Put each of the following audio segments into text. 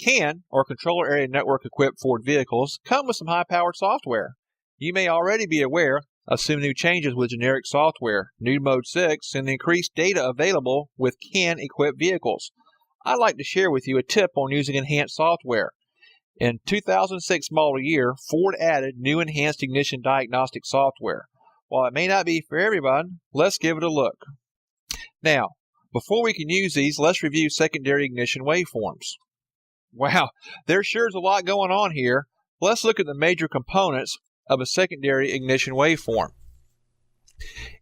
CAN, or Controller Area Network equipped Ford vehicles, come with some high-powered software. You may already be aware of some new changes with generic software, new Mode 6, and the increased data available with CAN equipped vehicles. I'd like to share with you a tip on using enhanced software. In 2006 model year, Ford added new enhanced ignition diagnostic software. While it may not be for everyone, let's give it a look. Now, before we can use these, let's review secondary ignition waveforms. Wow, there sure is a lot going on here. Let's look at the major components of a secondary ignition waveform.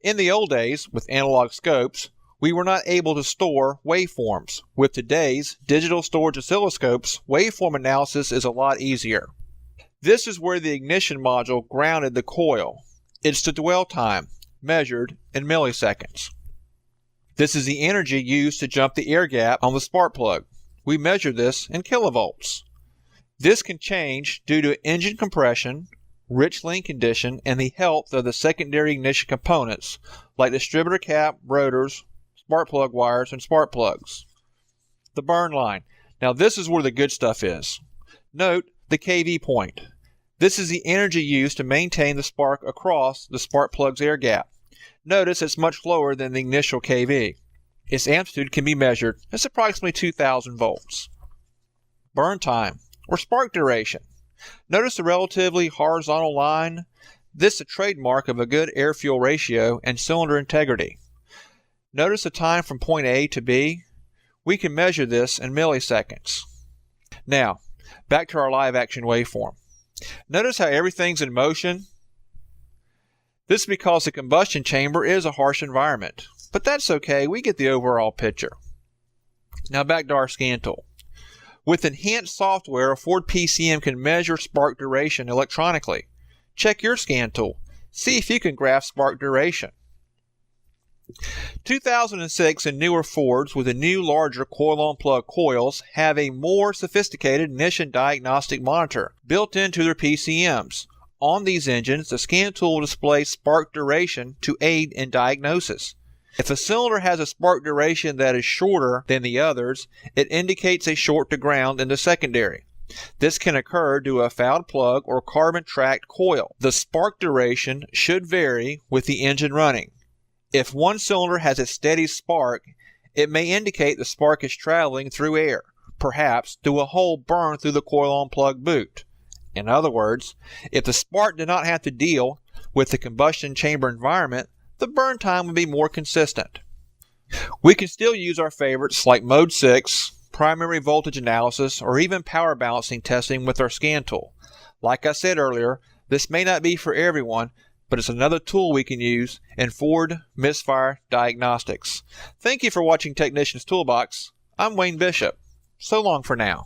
In the old days, with analog scopes, we were not able to store waveforms. With today's digital storage oscilloscopes, waveform analysis is a lot easier. This is where the ignition module grounded the coil. It's the dwell time, measured in milliseconds. This is the energy used to jump the air gap on the spark plug. We measure this in kilovolts. This can change due to engine compression, rich link condition, and the health of the secondary ignition components like distributor cap, rotors, spark plug wires, and spark plugs. The burn line. Now this is where the good stuff is. Note the kV point. This is the energy used to maintain the spark across the spark plug's air gap. Notice it's much lower than the initial kV. Its amplitude can be measured. It's approximately 2000 volts. Burn time, or spark duration. Notice the relatively horizontal line. This is a trademark of a good air-fuel ratio and cylinder integrity. Notice the time from point A to B. We can measure this in milliseconds. Now, back to our live action waveform. Notice how everything's in motion? This is because the combustion chamber is a harsh environment. But that's okay, we get the overall picture. Now back to our scan tool. With enhanced software, a Ford PCM can measure spark duration electronically. Check your scan tool. See if you can graph spark duration. 2006 and newer Fords with the new larger coil-on-plug coils have a more sophisticated Ignition Diagnostic Monitor built into their PCMs. On these engines, the scan tool will display spark duration to aid in diagnosis. If a cylinder has a spark duration that is shorter than the others, it indicates a short to ground in the secondary. This can occur due to a fouled plug or carbon-tracked coil. The spark duration should vary with the engine running. If one cylinder has a steady spark, it may indicate the spark is traveling through air, perhaps through a hole burned through the coil-on-plug boot. In other words, if the spark did not have to deal with the combustion chamber environment, the burn time would be more consistent. We can still use our favorites like Mode 6, primary voltage analysis, or even power balancing testing with our scan tool. Like I said earlier, this may not be for everyone, but it's another tool we can use in Ford Misfire diagnostics. Thank you for watching Technician's Toolbox. I'm Wayne Bishop. So long for now.